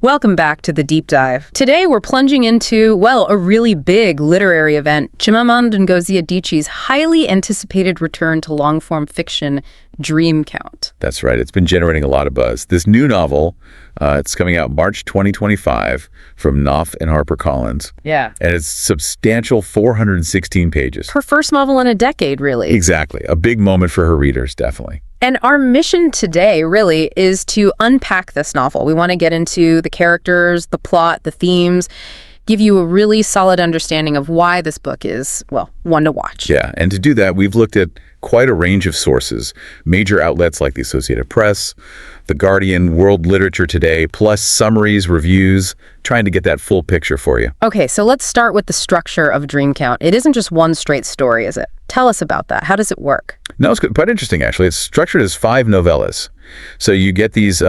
Welcome back to The Deep Dive. Today we're plunging into, well, a really big literary event, Chimamanda Ngozi Adichie's highly anticipated return to long-form fiction, Dream Count. That's right. It's been generating a lot of buzz. This new novel, it's coming out March 2025 from Knopf and HarperCollins. Yeah. And it's substantial 416 pages. Her first novel in a decade, really. Exactly. A big moment for her readers, definitely. And our mission today, really, is to unpack this novel. We want to get into the characters, the plot, the themes, give you a really solid understanding of why this book is, well, one to watch. Yeah, and to do that, we've looked at quite a range of sources, major outlets like the Associated Press, The Guardian, World Literature Today, plus summaries, reviews, trying to get that full picture for you. Okay, so let's start with the structure of Dream Count. It isn't just one straight story, is it? Tell us about that. How does it work? No, it's quite interesting, actually. It's structured as 5 novellas. So you get these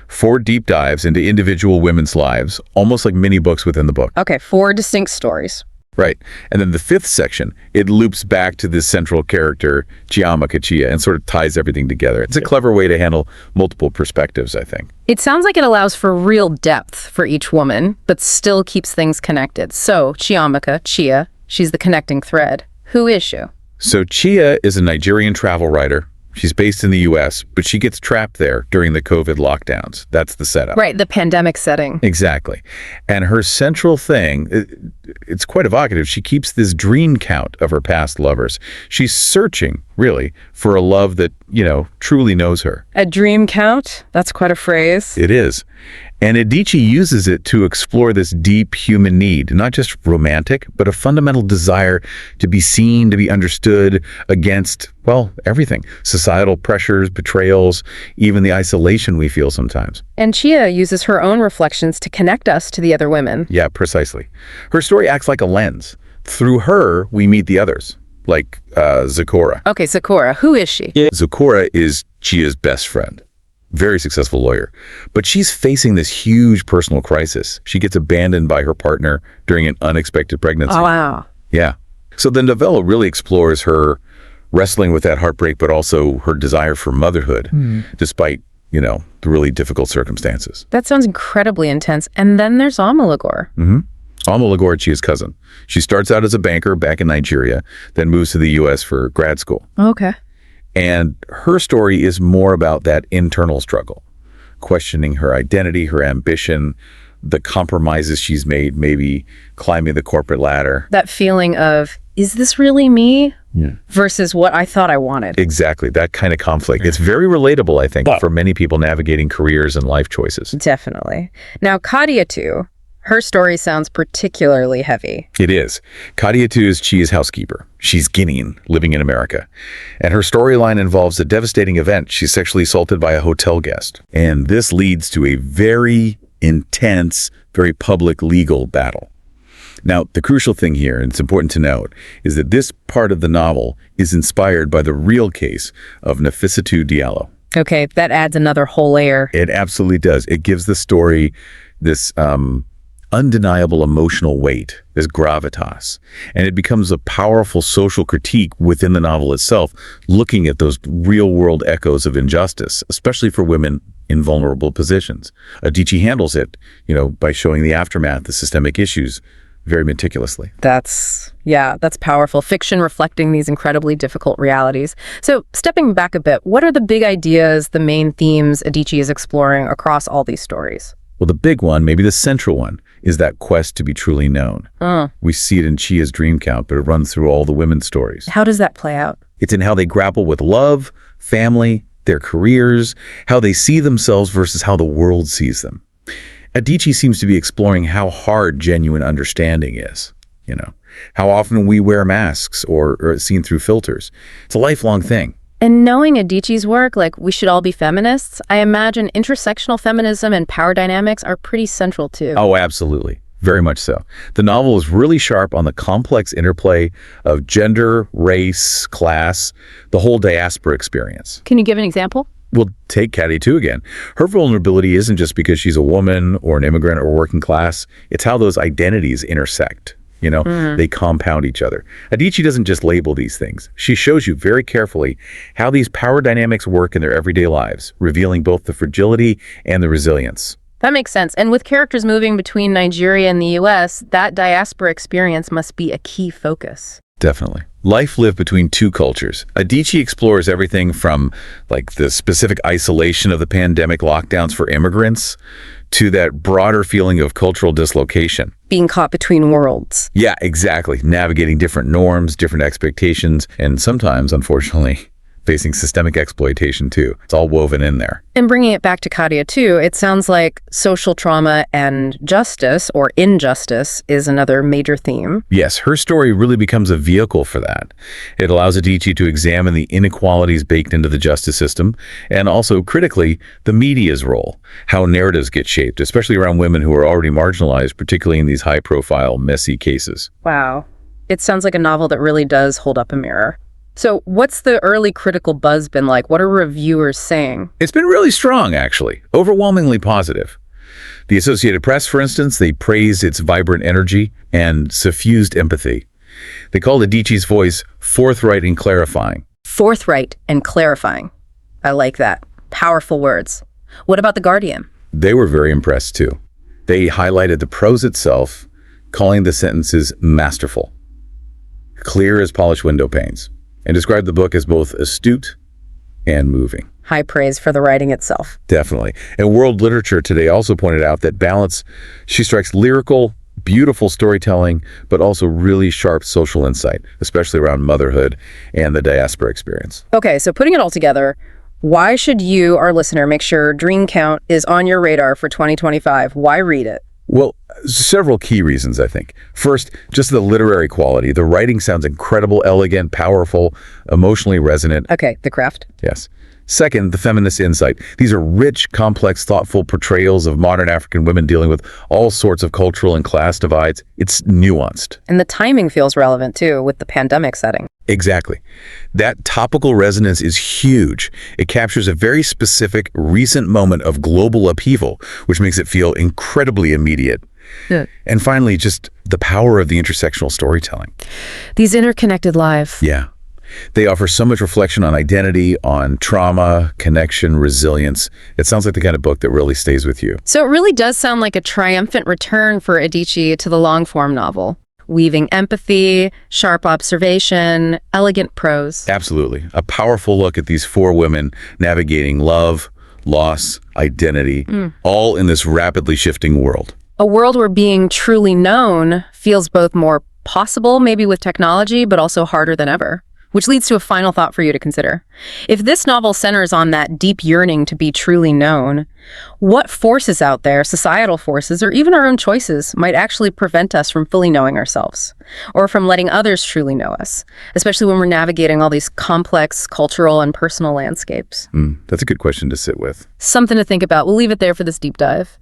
4 deep dives into individual women's lives, almost like mini books within the book. Okay, 4 distinct stories. Right. And then the 5th section, it loops back to this central character, Chiamaka, and sort of ties everything together. It's a clever way to handle multiple perspectives, I think. It sounds like it allows for real depth for each woman, but still keeps things connected. So, Chiamaka, Chia, she's the connecting thread. Who is she? So Chia is a Nigerian travel writer. She's based in the U.S., but she gets trapped there during the COVID lockdowns. That's the setup. Right, the pandemic setting. Exactly. And her central thing, it's quite evocative. She keeps this dream count of her past lovers. She's searching, really, for a love that, truly knows her. A dream count? That's quite a phrase. It is. And Adichie uses it to explore this deep human need, not just romantic, but a fundamental desire to be seen, to be understood against, well, everything. Societal pressures, betrayals, even the isolation we feel sometimes. And Chia uses her own reflections to connect us to the other women. Yeah, precisely. Her story acts like a lens. Through her, we meet the others, like Zecora. Okay, Zecora. Who is she? Zecora is Chia's best friend. Very successful lawyer. But she's facing this huge personal crisis. She gets abandoned by her partner during an unexpected pregnancy. Oh, wow. Yeah. So the novella really explores her wrestling with that heartbreak, but also her desire for motherhood, despite, the really difficult circumstances. That sounds incredibly intense. And then there's Amalagor. Amalagor, Chia's cousin. She starts out as a banker back in Nigeria, then moves to the U.S. for grad school. Okay. And her story is more about that internal struggle, questioning her identity, her ambition, the compromises she's made, maybe climbing the corporate ladder. That feeling of, is this really me? Yeah. Versus what I thought I wanted. Exactly, that kind of conflict. It's very relatable, I think, for many people navigating careers and life choices. Definitely. Now, Kadia, too. Her story sounds particularly heavy. It is. Kadia, too, is Chia's housekeeper. She's Guinean, living in America. And her storyline involves a devastating event. She's sexually assaulted by a hotel guest. And this leads to a very intense, very public legal battle. Now, the crucial thing here, and it's important to note, is that this part of the novel is inspired by the real case of Nafissatou Diallo. Okay, that adds another whole layer. It absolutely does. It gives the story this undeniable emotional weight, this gravitas. And it becomes a powerful social critique within the novel itself, looking at those real-world echoes of injustice, especially for women in vulnerable positions. Adichie handles it, by showing the aftermath, the systemic issues, very meticulously. That's powerful. Fiction reflecting these incredibly difficult realities. So, stepping back a bit, what are the big ideas, the main themes Adichie is exploring across all these stories? Well, the big one, maybe the central one, is that quest to be truly known. We see it in Chia's dream count, but it runs through all the women's stories. How does that play out? It's in how they grapple with love, family, their careers, how they see themselves versus how the world sees them. Adichie seems to be exploring how hard genuine understanding is, how often we wear masks or are seen through filters. It's a lifelong thing. And knowing Adichie's work, like We Should All Be Feminists, I imagine intersectional feminism and power dynamics are pretty central too. Oh, absolutely. Very much so. The novel is really sharp on the complex interplay of gender, race, class, the whole diaspora experience. Can you give an example? We'll take Kadia too again. Her vulnerability isn't just because she's a woman or an immigrant or working class. It's how those identities intersect. They compound each other. Adichie doesn't just label these things. She shows you very carefully how these power dynamics work in their everyday lives, revealing both the fragility and the resilience. That makes sense. And with characters moving between Nigeria and the U.S., that diaspora experience must be a key focus. Definitely. Life lived between two cultures. Adichie explores everything from like the specific isolation of the pandemic lockdowns for immigrants to that broader feeling of cultural dislocation. Being caught between worlds. Yeah, exactly. Navigating different norms, different expectations, and sometimes, unfortunately, facing systemic exploitation too. It's all woven in there. And bringing it back to Kadia too, it sounds like social trauma and justice or injustice is another major theme. Yes, her story really becomes a vehicle for that. It allows Adichie to examine the inequalities baked into the justice system and also, critically, the media's role, how narratives get shaped, especially around women who are already marginalized, particularly in these high-profile, messy cases. Wow. It sounds like a novel that really does hold up a mirror. So what's the early critical buzz been like? What are reviewers saying? It's been really strong, actually. Overwhelmingly positive. The Associated Press, for instance, they praised its vibrant energy and suffused empathy. They called Adichie's voice forthright and clarifying. Forthright and clarifying. I like that. Powerful words. What about The Guardian? They were very impressed, too. They highlighted the prose itself, calling the sentences masterful, clear as polished window panes, and described the book as both astute and moving. High praise for the writing itself. Definitely. And World Literature Today also pointed out that balance, she strikes lyrical, beautiful storytelling, but also really sharp social insight, especially around motherhood and the diaspora experience. Okay, so putting it all together, why should you, our listener, make sure Dream Count is on your radar for 2025? Why read it? Well, several key reasons, I think. First, just the literary quality. The writing sounds incredible, elegant, powerful, emotionally resonant. Okay, the craft. Yes. Second, the feminist insight. These are rich, complex, thoughtful portrayals of modern African women dealing with all sorts of cultural and class divides. It's nuanced. And the timing feels relevant, too, with the pandemic setting. Exactly. That topical resonance is huge. It captures a very specific, recent moment of global upheaval, which makes it feel incredibly immediate. Yeah. And finally, just the power of the intersectional storytelling. These interconnected lives. Yeah. They offer so much reflection on identity, on trauma, connection, resilience. It sounds like the kind of book that really stays with you. So it really does sound like a triumphant return for Adichie to the long-form novel. Weaving empathy, sharp observation, elegant prose. Absolutely. A powerful look at these four women navigating love, loss, identity, all in this rapidly shifting world. A world where being truly known feels both more possible, maybe with technology, but also harder than ever. Which leads to a final thought for you to consider. If this novel centers on that deep yearning to be truly known, what forces out there, societal forces, or even our own choices, might actually prevent us from fully knowing ourselves, or from letting others truly know us, especially when we're navigating all these complex cultural and personal landscapes? That's a good question to sit with. Something to think about. We'll leave it there for this deep dive.